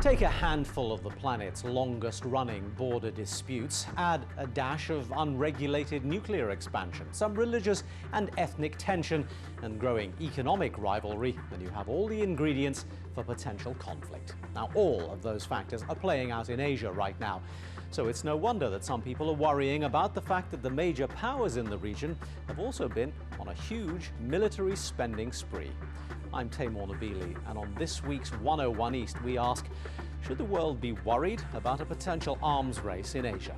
Take a handful of the planet's longest-running border disputes, add a dash of unregulated nuclear expansion, some religious and ethnic tension, and growing economic rivalry, and you have all the ingredients for potential conflict. Now, all of those factors are playing out in Asia right now. So it's no wonder that some people are worrying about the fact that the major powers in the region have also been on a huge military spending spree. I'm Taimur Nabili, and on this week's 101 East, we ask, should the world be worried about a potential arms race in Asia?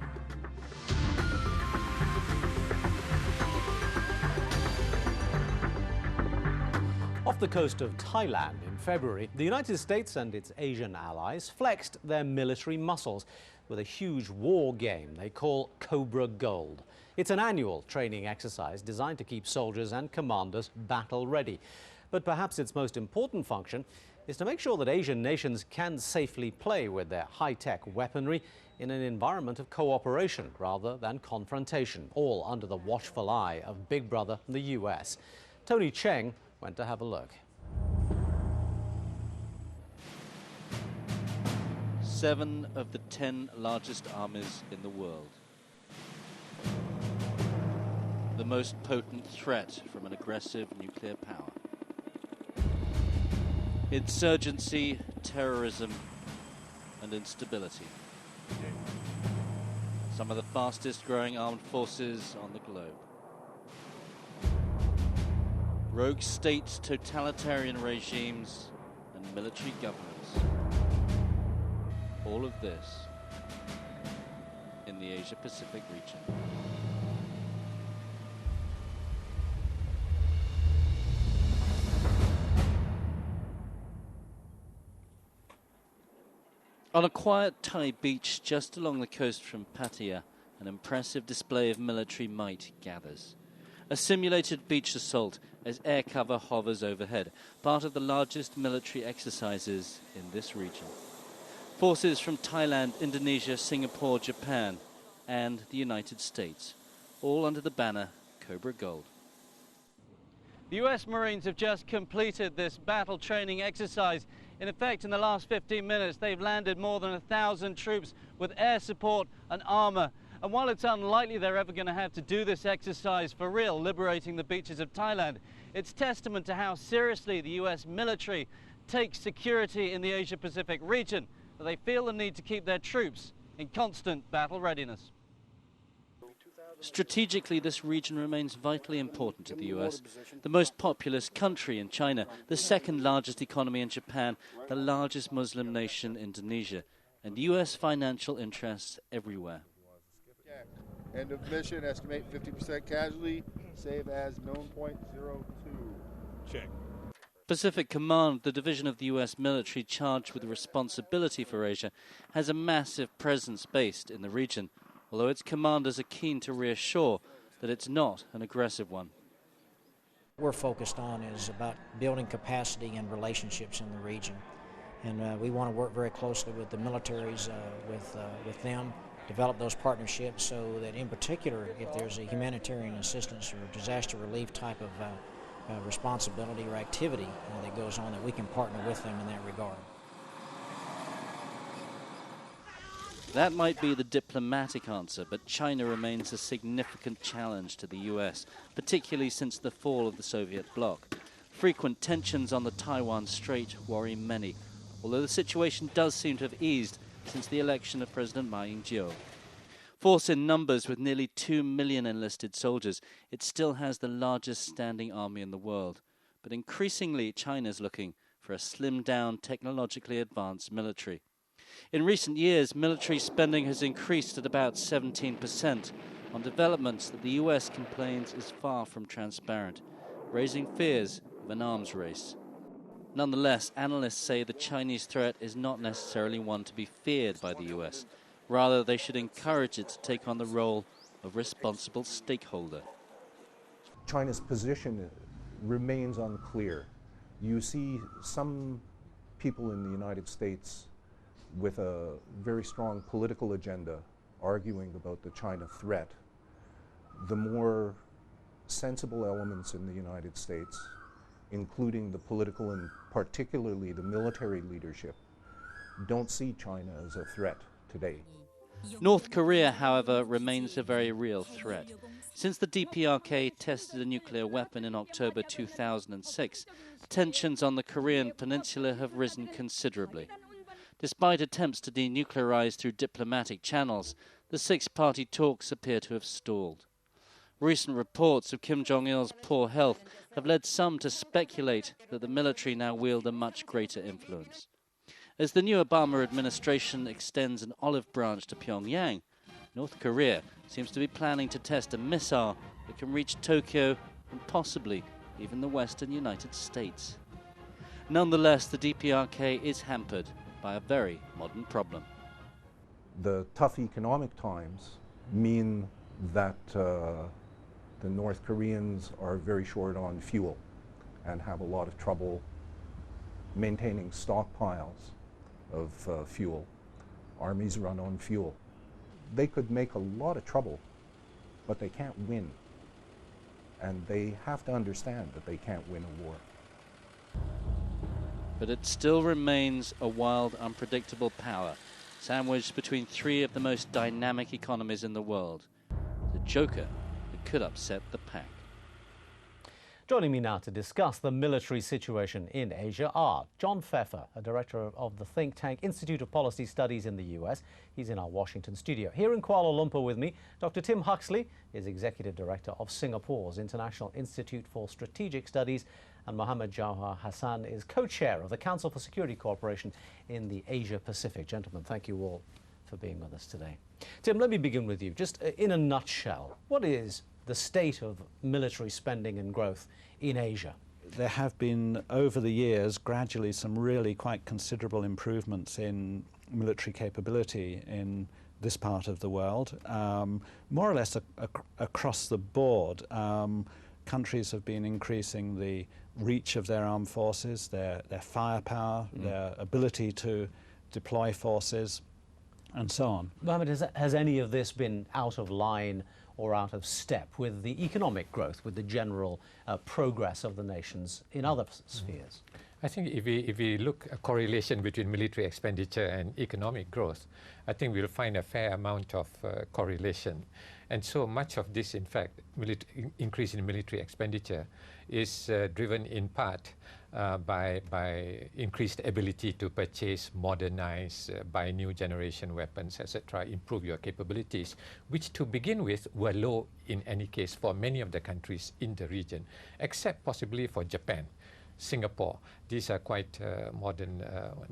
Off the coast of Thailand in February, the United States and its Asian allies flexed their military muscles with a huge war game they call Cobra Gold. It's an annual training exercise designed to keep soldiers and commanders battle-ready. But perhaps its most important function is to make sure that Asian nations can safely play with their high-tech weaponry in an environment of cooperation rather than confrontation, all under the watchful eye of Big Brother, the US. Tony Cheng went to have a look. 7 of the 10 largest armies in the world. The most potent threat from an aggressive nuclear power. Insurgency, terrorism, and instability. Some of the fastest growing armed forces on the globe. Rogue states, totalitarian regimes, and military governments. All of this in the Asia-Pacific region. On a quiet Thai beach just along the coast from Pattaya, an impressive display of military might gathers. A simulated beach assault as air cover hovers overhead, part of the largest military exercises in this region. Forces from Thailand, Indonesia, Singapore, Japan, and the United States, all under the banner Cobra Gold. The US Marines have just completed this battle training exercise. In effect, in the last 15 minutes, they've landed more than 1,000 troops with air support and armor. And while it's unlikely they're ever going to have to do this exercise for real, liberating the beaches of Thailand, it's testament to how seriously the US military takes security in the Asia-Pacific region, that they feel the need to keep their troops in constant battle readiness. Strategically, this region remains vitally important to the US. The most populous country in China, the second largest economy in Japan, the largest Muslim nation, Indonesia, and US financial interests everywhere. End of mission, estimate 50% casualty, save as known .02. Check. Pacific Command, the division of the US military charged with responsibility for Asia, has a massive presence based in the region, although its commanders are keen to reassure that it's not an aggressive one. What we're focused on is about building capacity and relationships in the region. And we want to work very closely with the militaries, with them, develop those partnerships so that in particular, if there's a humanitarian assistance or disaster relief type of responsibility or activity that goes on, that we can partner with them in that regard. That might be the diplomatic answer, but China remains a significant challenge to the US, particularly since the fall of the Soviet bloc. Frequent tensions on the Taiwan Strait worry many, although the situation does seem to have eased since the election of President Ma Ying-jeou. Force in numbers with nearly 2 million enlisted soldiers, it still has the largest standing army in the world. But increasingly, China's looking for a slimmed-down, technologically advanced military. In recent years, military spending has increased at about 17% on developments that the US complains is far from transparent, raising fears of an arms race. Nonetheless, analysts say the Chinese threat is not necessarily one to be feared by the US. Rather, they should encourage it to take on the role of responsible stakeholder. China's position remains unclear. You see some people in the United States with a very strong political agenda arguing about the China threat. The more sensible elements in the United States, including the political and particularly the military leadership, don't see China as a threat today. North Korea, however, remains a very real threat. Since the DPRK tested a nuclear weapon in October 2006, tensions on the Korean peninsula have risen considerably. Despite attempts to denuclearize through diplomatic channels, the six-party talks appear to have stalled. Recent reports of Kim Jong-il's poor health have led some to speculate that the military now wield a much greater influence. As the new Obama administration extends an olive branch to Pyongyang, North Korea seems to be planning to test a missile that can reach Tokyo and possibly even the western United States. Nonetheless, the DPRK is hampered by a very modern problem. The tough economic times mean that the North Koreans are very short on fuel and have a lot of trouble maintaining stockpiles of fuel. Armies run on fuel. They could make a lot of trouble, but they can't win. And they have to understand that they can't win a war. But it still remains a wild, unpredictable power, sandwiched between three of the most dynamic economies in the world. The joker that could upset the pack. Joining me now to discuss the military situation in Asia are John Pfeffer, a director of the think tank Institute of Policy Studies in the US. He's in our Washington studio. Here in Kuala Lumpur with me, Dr. Tim Huxley is executive director of Singapore's International Institute for Strategic Studies, and Mohammed Jawhar Hassan is co-chair of the Council for Security Cooperation in the Asia Pacific. Gentlemen, thank you all for being with us today. Tim, let me begin with you. Just in a nutshell, what is the state of military spending and growth in Asia? There have been, over the years, gradually some really quite considerable improvements in military capability in this part of the world. More or less across the board, countries have been increasing the reach of their armed forces, their firepower, their ability to deploy forces, and so on. Mohammed, has any of this been out of line or out of step with the economic growth, with the general progress of the nations in other spheres? I think if we look at a correlation between military expenditure and economic growth, I think we'll find a fair amount of correlation. And so much of this, in fact, increase in military expenditure is driven in part by increased ability to purchase, modernize, buy new generation weapons, etc., improve your capabilities, which to begin with were low in any case for many of the countries in the region, except possibly for Japan, Singapore. These are quite modern,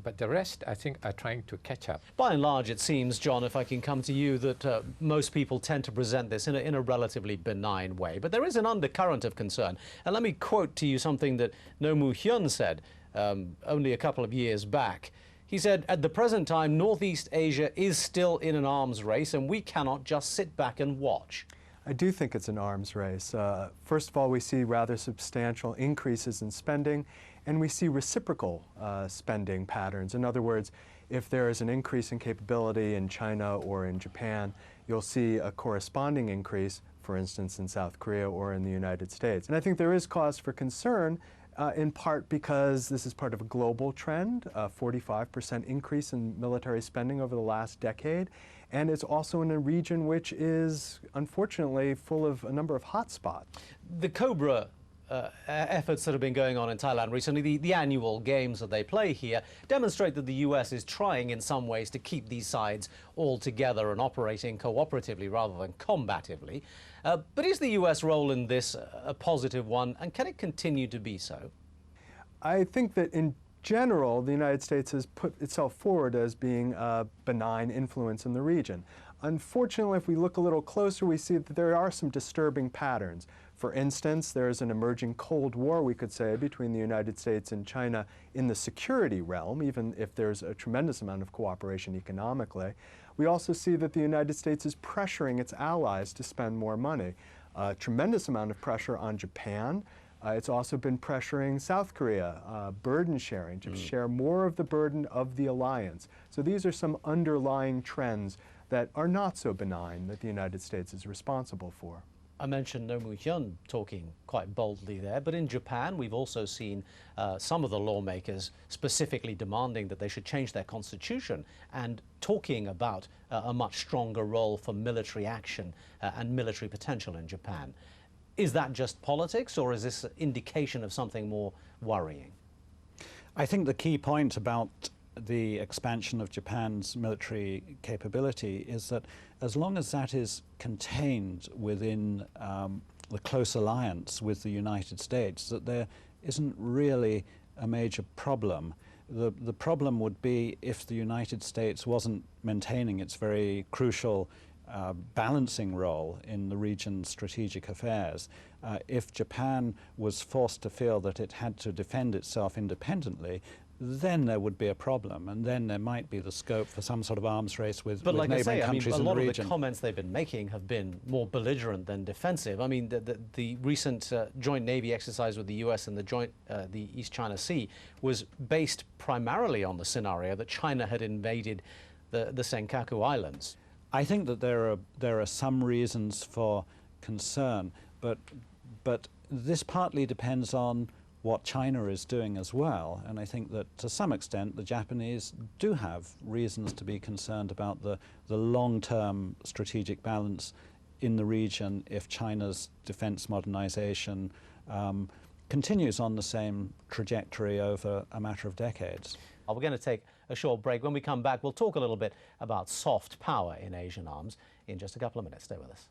but the rest, I think, are trying to catch up. By and large, it seems, John, if I can come to you, that most people tend to present this in a relatively benign way. But there is an undercurrent of concern. And let me quote to you something that No Mu Hyun said only a couple of years back. He said, "At the present time, Northeast Asia is still in an arms race, and we cannot just sit back and watch." I do think it's an arms race. First of all, we see rather substantial increases in spending, and we see reciprocal spending patterns. In other words, if there is an increase in capability in China or in Japan, you'll see a corresponding increase, for instance, in South Korea or in the United States. And I think there is cause for concern, in part because this is part of a global trend, a 45% increase in military spending over the last decade. And it's also in a region which is, unfortunately, full of a number of hotspots. The Cobra efforts that have been going on in Thailand recently, the annual games that they play here, demonstrate that the US is trying in some ways to keep these sides all together and operating cooperatively rather than combatively. But is the US role in this a positive one, and can it continue to be so? I think that in general, the United States has put itself forward as being a benign influence in the region. Unfortunately, if we look a little closer, we see that there are some disturbing patterns. For instance, there is an emerging Cold War, we could say, between the United States and China in the security realm, even if there's a tremendous amount of cooperation economically. We also see that the United States is pressuring its allies to spend more money. A tremendous amount of pressure on Japan. It's also been pressuring South Korea, burden sharing, to share more of the burden of the alliance. So these are some underlying trends that are not so benign that the United States is responsible for. I mentioned No Mu-hyun talking quite boldly there, but in Japan we've also seen some of the lawmakers specifically demanding that they should change their constitution and talking about a much stronger role for military action and military potential in Japan. Is that just politics, or is this an indication of something more worrying? I think the key point about the expansion of Japan's military capability is that as long as that is contained within the close alliance with the United States, that there isn't really a major problem. The problem would be if the United States wasn't maintaining its very crucial balancing role in the region's strategic affairs. If Japan was forced to feel that it had to defend itself independently, then there would be a problem, and then there might be the scope for some sort of arms race with neighbouring countries in the region. A lot of the comments they've been making have been more belligerent than defensive. I mean, the recent joint Navy exercise with the US and the East China Sea was based primarily on the scenario that China had invaded the Senkaku Islands. I think that there are some reasons for concern, but this partly depends on what China is doing as well, and I think that to some extent the Japanese do have reasons to be concerned about the long-term strategic balance in the region if China's defense modernization continues on the same trajectory over a matter of decades. We're going to take a short break. When we come back, we'll talk a little bit about soft power in Asian arms in just a couple of minutes. Stay with us.